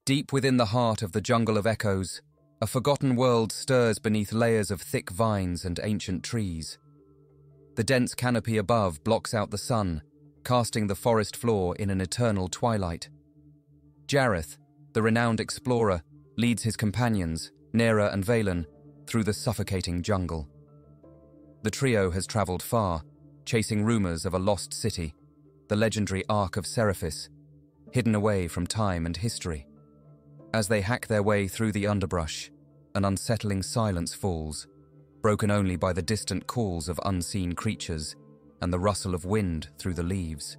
Deep within the heart of the jungle of echoes, a forgotten world stirs beneath layers of thick vines and ancient trees. The dense canopy above blocks out the sun, casting the forest floor in an eternal twilight. Jareth, the renowned explorer, leads his companions, Nera and Valen, through the suffocating jungle. The trio has travelled far, chasing rumours of a lost city, the legendary Ark of Seraphis, hidden away from time and history. As they hack their way through the underbrush, an unsettling silence falls, broken only by the distant calls of unseen creatures and the rustle of wind through the leaves.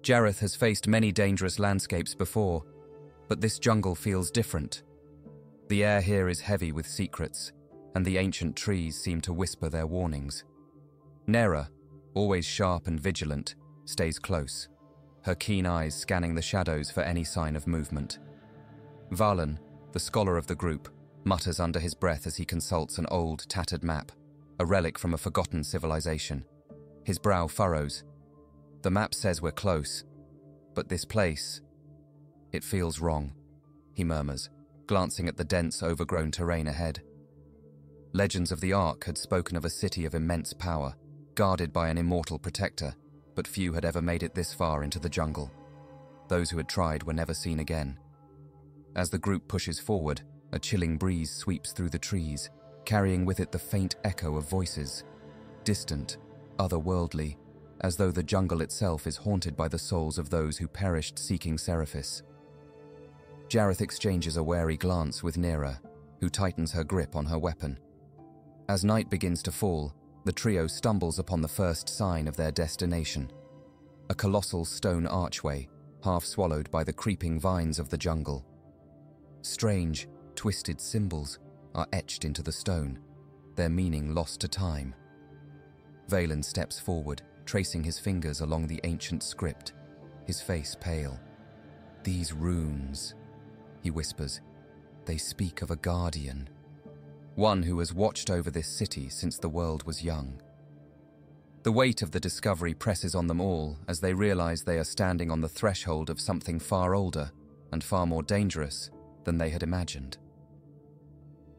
Jareth has faced many dangerous landscapes before, but this jungle feels different. The air here is heavy with secrets, and the ancient trees seem to whisper their warnings. Nera, always sharp and vigilant, stays close, her keen eyes scanning the shadows for any sign of movement. Valen, the scholar of the group, mutters under his breath as he consults an old, tattered map, a relic from a forgotten civilization. His brow furrows. The map says we're close, but this place, it feels wrong, he murmurs, glancing at the dense, overgrown terrain ahead. Legends of the Ark had spoken of a city of immense power, guarded by an immortal protector, but few had ever made it this far into the jungle. Those who had tried were never seen again. As the group pushes forward, a chilling breeze sweeps through the trees, carrying with it the faint echo of voices, distant, otherworldly, as though the jungle itself is haunted by the souls of those who perished seeking Seraphis. Jareth exchanges a wary glance with Nera, who tightens her grip on her weapon. As night begins to fall, the trio stumbles upon the first sign of their destination. A colossal stone archway, half swallowed by the creeping vines of the jungle. Strange, twisted symbols are etched into the stone, their meaning lost to time. Valen steps forward, tracing his fingers along the ancient script, his face pale. "These runes," he whispers, "they speak of a guardian, one who has watched over this city since the world was young." The weight of the discovery presses on them all as they realize they are standing on the threshold of something far older and far more dangerous than they had imagined.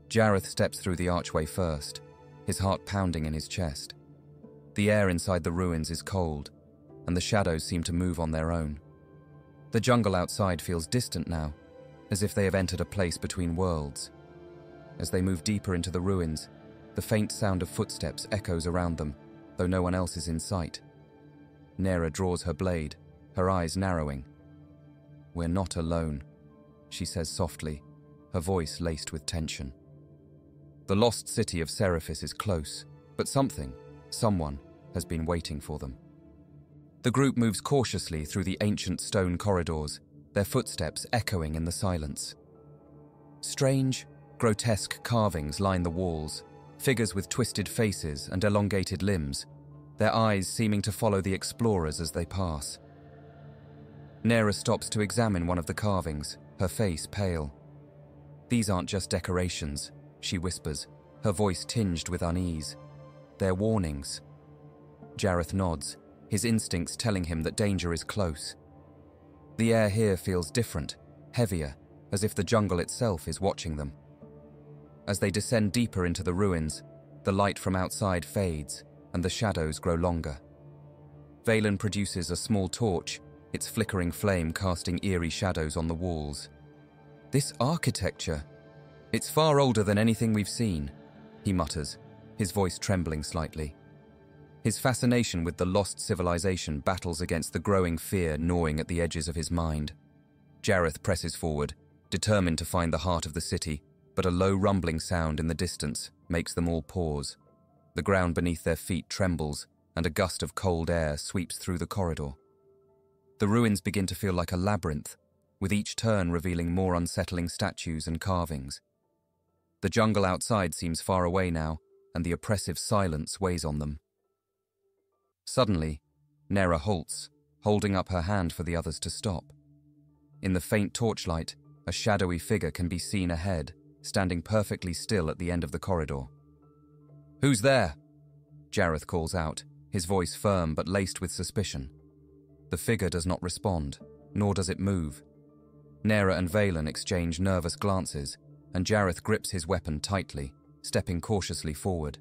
Jareth steps through the archway first, his heart pounding in his chest. The air inside the ruins is cold, and the shadows seem to move on their own. The jungle outside feels distant now, as if they have entered a place between worlds. As they move deeper into the ruins, the faint sound of footsteps echoes around them, though no one else is in sight. Nera draws her blade, her eyes narrowing. "We're not alone," she says softly, her voice laced with tension. The lost city of Seraphis is close, but someone, has been waiting for them. The group moves cautiously through the ancient stone corridors, their footsteps echoing in the silence. Strange, grotesque carvings line the walls, figures with twisted faces and elongated limbs, their eyes seeming to follow the explorers as they pass. Nera stops to examine one of the carvings, her face pale. "These aren't just decorations," she whispers, her voice tinged with unease. "They're warnings." Jareth nods, his instincts telling him that danger is close. The air here feels different, heavier, as if the jungle itself is watching them. As they descend deeper into the ruins, the light from outside fades, and the shadows grow longer. Valen produces a small torch, its flickering flame casting eerie shadows on the walls. "This architecture, it's far older than anything we've seen," he mutters, his voice trembling slightly. His fascination with the lost civilization battles against the growing fear gnawing at the edges of his mind. Jareth presses forward, determined to find the heart of the city, but a low rumbling sound in the distance makes them all pause. The ground beneath their feet trembles, and a gust of cold air sweeps through the corridor. The ruins begin to feel like a labyrinth, with each turn revealing more unsettling statues and carvings. The jungle outside seems far away now, and the oppressive silence weighs on them. Suddenly, Nera halts, holding up her hand for the others to stop. In the faint torchlight, a shadowy figure can be seen ahead, standing perfectly still at the end of the corridor. "Who's there?" Jareth calls out, his voice firm but laced with suspicion. The figure does not respond, nor does it move. Nera and Valen exchange nervous glances, and Jareth grips his weapon tightly, stepping cautiously forward.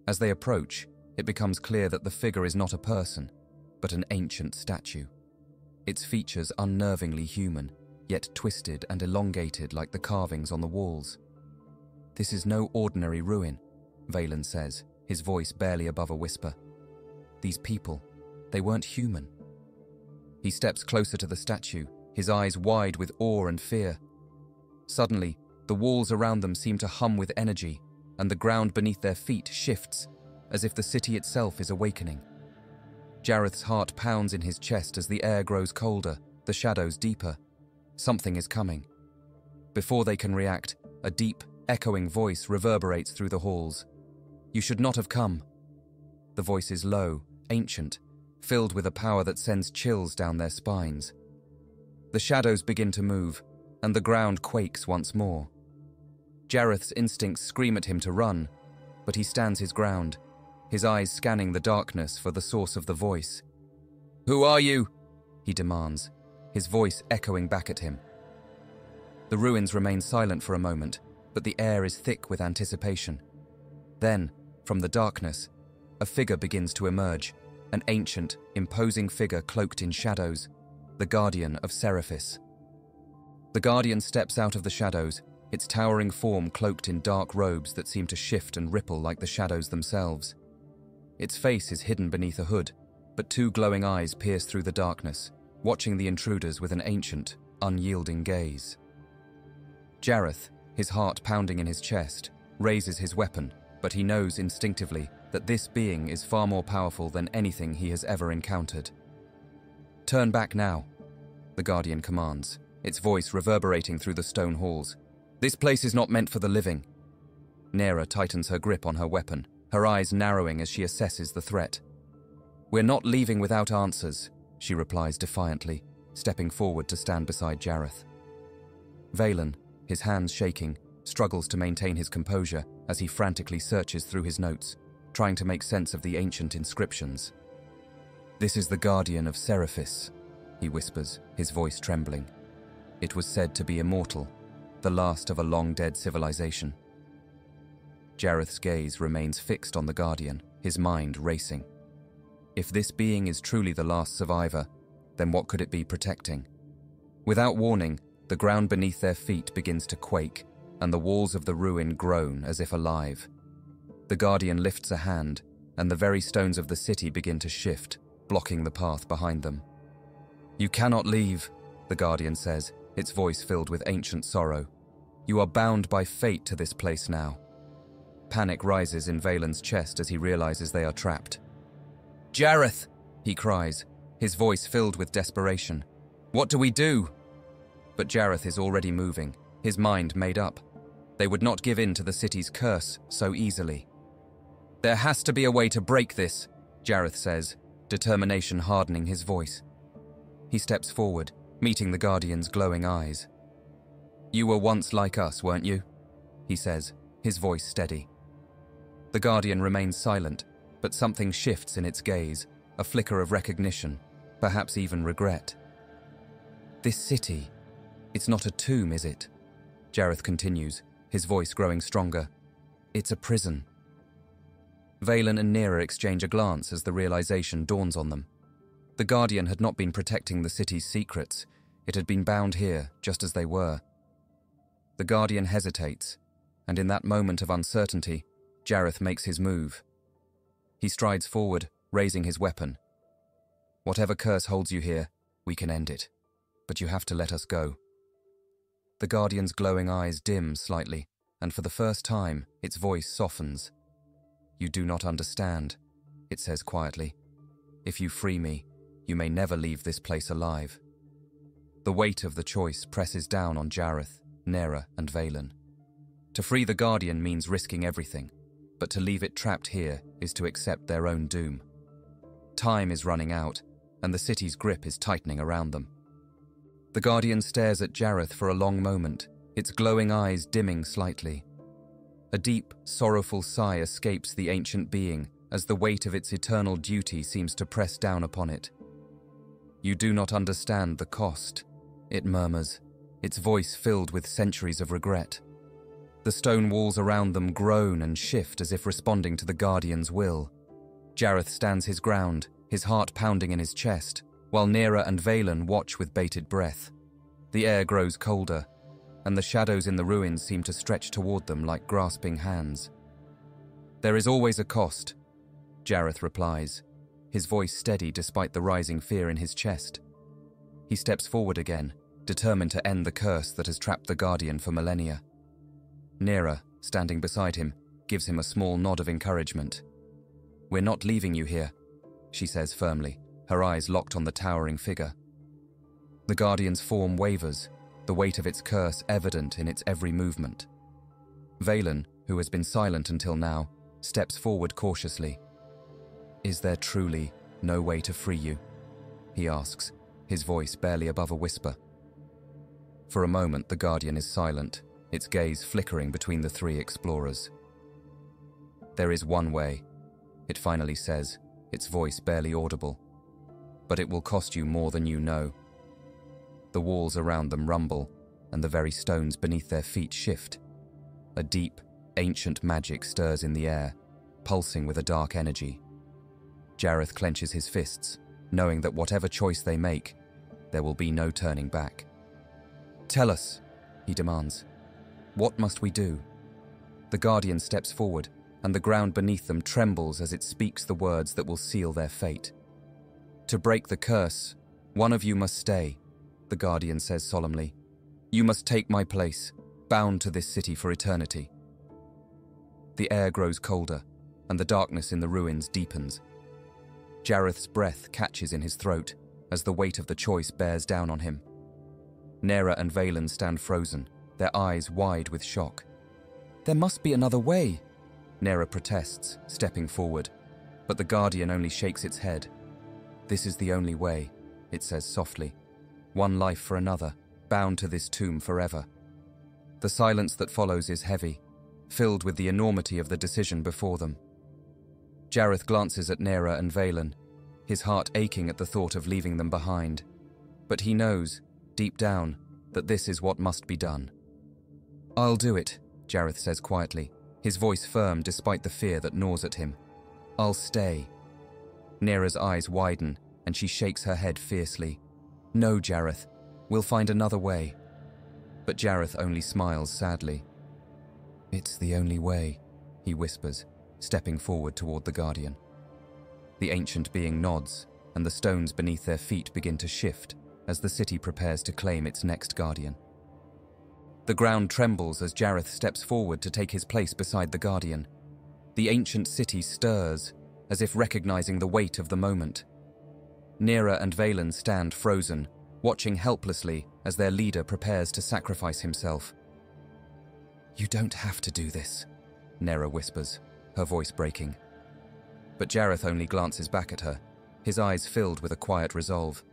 As they approach, it becomes clear that the figure is not a person, but an ancient statue. Its features unnervingly human, yet twisted and elongated like the carvings on the walls. "This is no ordinary ruin," Valen says, his voice barely above a whisper. "These people, they weren't human." He steps closer to the statue, his eyes wide with awe and fear. Suddenly, the walls around them seem to hum with energy, and the ground beneath their feet shifts, as if the city itself is awakening. Jareth's heart pounds in his chest as the air grows colder, the shadows deeper. Something is coming. Before they can react, a deep, echoing voice reverberates through the halls. "You should not have come." The voice is low, ancient, filled with a power that sends chills down their spines. The shadows begin to move, and the ground quakes once more. Jareth's instincts scream at him to run, but he stands his ground, his eyes scanning the darkness for the source of the voice. "Who are you?" he demands, his voice echoing back at him. The ruins remain silent for a moment, but the air is thick with anticipation. Then, from the darkness, a figure begins to emerge, an ancient, imposing figure cloaked in shadows, the Guardian of Seraphis. The Guardian steps out of the shadows, its towering form cloaked in dark robes that seem to shift and ripple like the shadows themselves. Its face is hidden beneath a hood, but two glowing eyes pierce through the darkness, watching the intruders with an ancient, unyielding gaze. Jareth, his heart pounding in his chest, raises his weapon, but he knows instinctively that this being is far more powerful than anything he has ever encountered. "Turn back now," the Guardian commands, its voice reverberating through the stone halls. "This place is not meant for the living." Nera tightens her grip on her weapon, her eyes narrowing as she assesses the threat. "We're not leaving without answers," she replies defiantly, stepping forward to stand beside Jareth. Valen, his hands shaking, struggles to maintain his composure as he frantically searches through his notes, trying to make sense of the ancient inscriptions. "This is the Guardian of Seraphis," he whispers, his voice trembling. "It was said to be immortal, the last of a long-dead civilization." Jareth's gaze remains fixed on the Guardian, his mind racing. If this being is truly the last survivor, then what could it be protecting? Without warning, the ground beneath their feet begins to quake, and the walls of the ruin groan as if alive. The Guardian lifts a hand, and the very stones of the city begin to shift, blocking the path behind them. "You cannot leave," the Guardian says, its voice filled with ancient sorrow. "You are bound by fate to this place now." Panic rises in Valen's chest as he realizes they are trapped. "Jareth!" he cries, his voice filled with desperation. "What do we do?" But Jareth is already moving, his mind made up. They would not give in to the city's curse so easily. "There has to be a way to break this," Jareth says, determination hardening his voice. He steps forward, meeting the Guardian's glowing eyes. "You were once like us, weren't you?" he says, his voice steady. The Guardian remains silent, but something shifts in its gaze, a flicker of recognition, perhaps even regret. "This city, it's not a tomb, is it?" Jareth continues, his voice growing stronger. "It's a prison." Valen and Nera exchange a glance as the realization dawns on them. The Guardian had not been protecting the city's secrets, it had been bound here, just as they were. The Guardian hesitates, and in that moment of uncertainty, Jareth makes his move. He strides forward, raising his weapon. "Whatever curse holds you here, we can end it, but you have to let us go." The Guardian's glowing eyes dim slightly, and for the first time, its voice softens. "You do not understand," it says quietly. "If you free me, you may never leave this place alive." The weight of the choice presses down on Jareth, Nera, and Valen. To free the Guardian means risking everything, but to leave it trapped here is to accept their own doom. Time is running out, and the city's grip is tightening around them. The Guardian stares at Jareth for a long moment, its glowing eyes dimming slightly. A deep, sorrowful sigh escapes the ancient being as the weight of its eternal duty seems to press down upon it. "You do not understand the cost," it murmurs, its voice filled with centuries of regret. The stone walls around them groan and shift as if responding to the Guardian's will. Jareth stands his ground, his heart pounding in his chest, while Nera and Valen watch with bated breath. The air grows colder, and the shadows in the ruins seem to stretch toward them like grasping hands. "There is always a cost," Jareth replies, his voice steady despite the rising fear in his chest. He steps forward again, determined to end the curse that has trapped the Guardian for millennia. Nera, standing beside him, gives him a small nod of encouragement. "We're not leaving you here," she says firmly, her eyes locked on the towering figure. The Guardian's form wavers, the weight of its curse evident in its every movement. Valen, who has been silent until now, steps forward cautiously. "Is there truly no way to free you?" he asks, his voice barely above a whisper. For a moment, the Guardian is silent, its gaze flickering between the three explorers. "There is one way," it finally says, its voice barely audible. "But it will cost you more than you know." The walls around them rumble, and the very stones beneath their feet shift. A deep, ancient magic stirs in the air, pulsing with a dark energy. Jareth clenches his fists, knowing that whatever choice they make, there will be no turning back. "Tell us," he demands. "What must we do?" The Guardian steps forward, and the ground beneath them trembles as it speaks the words that will seal their fate. "To break the curse, one of you must stay," the Guardian says solemnly. "You must take my place, bound to this city for eternity." The air grows colder, and the darkness in the ruins deepens. Jareth's breath catches in his throat as the weight of the choice bears down on him. Nera and Valen stand frozen, their eyes wide with shock. "There must be another way," Nera protests, stepping forward, but the Guardian only shakes its head. "This is the only way," it says softly. "One life for another, bound to this tomb forever." The silence that follows is heavy, filled with the enormity of the decision before them. Jareth glances at Nera and Valen, his heart aching at the thought of leaving them behind. But he knows, deep down, that this is what must be done. "I'll do it," Jareth says quietly, his voice firm despite the fear that gnaws at him. "I'll stay." Nera's eyes widen, and she shakes her head fiercely. "No, Jareth, we'll find another way." But Jareth only smiles sadly. "It's the only way," he whispers, stepping forward toward the Guardian. The ancient being nods, and the stones beneath their feet begin to shift as the city prepares to claim its next Guardian. The ground trembles as Jareth steps forward to take his place beside the Guardian. The ancient city stirs, as if recognizing the weight of the moment. Nera and Valen stand frozen, watching helplessly as their leader prepares to sacrifice himself. "You don't have to do this," Nera whispers, her voice breaking. But Jareth only glances back at her, his eyes filled with a quiet resolve.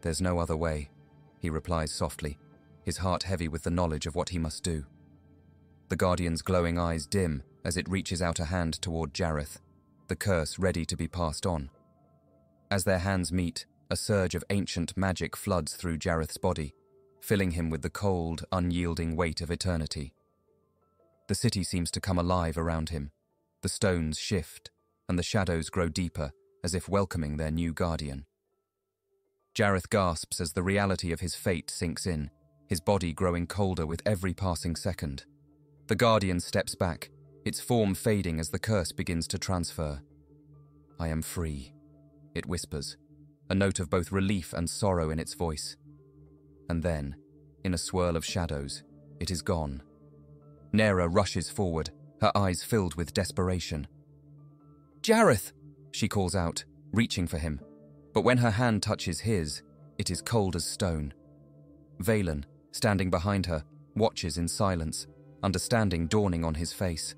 "There's no other way," he replies softly, his heart heavy with the knowledge of what he must do. The Guardian's glowing eyes dim as it reaches out a hand toward Jareth, the curse ready to be passed on. As their hands meet, a surge of ancient magic floods through Jareth's body, filling him with the cold, unyielding weight of eternity. The city seems to come alive around him. The stones shift, and the shadows grow deeper, as if welcoming their new Guardian. Jareth gasps as the reality of his fate sinks in, his body growing colder with every passing second. The Guardian steps back, its form fading as the curse begins to transfer. "I am free," it whispers, a note of both relief and sorrow in its voice. And then, in a swirl of shadows, it is gone. Nera rushes forward, her eyes filled with desperation. "Jareth!" she calls out, reaching for him, but when her hand touches his, it is cold as stone. Valen, standing behind her, watches in silence, understanding dawning on his face.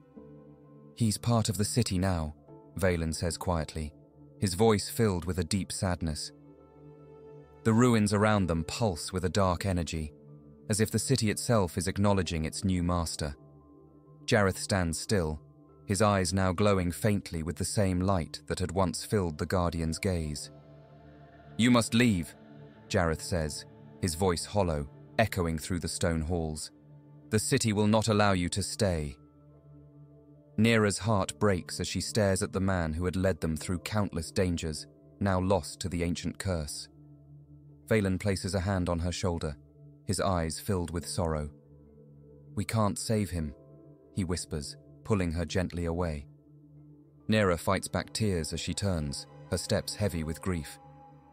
"He's part of the city now," Valen says quietly, his voice filled with a deep sadness. The ruins around them pulse with a dark energy, as if the city itself is acknowledging its new master. Jareth stands still, his eyes now glowing faintly with the same light that had once filled the Guardian's gaze. "You must leave," Jareth says, his voice hollow, echoing through the stone halls. "The city will not allow you to stay." Nera's heart breaks as she stares at the man who had led them through countless dangers, now lost to the ancient curse. Valen places a hand on her shoulder, his eyes filled with sorrow. "We can't save him," he whispers, pulling her gently away. Nera fights back tears as she turns, her steps heavy with grief.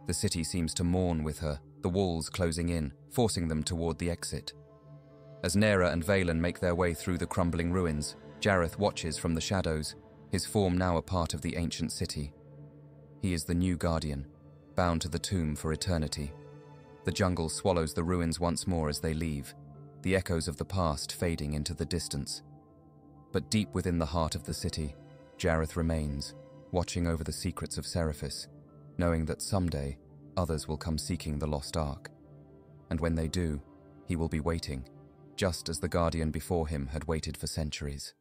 The city seems to mourn with her, the walls closing in, forcing them toward the exit. As Nera and Valen make their way through the crumbling ruins, Jareth watches from the shadows, his form now a part of the ancient city. He is the new guardian, bound to the tomb for eternity. The jungle swallows the ruins once more as they leave, the echoes of the past fading into the distance. But deep within the heart of the city, Jareth remains, watching over the secrets of Seraphis, knowing that someday others will come seeking the lost Ark. And when they do, he will be waiting, just as the guardian before him had waited for centuries.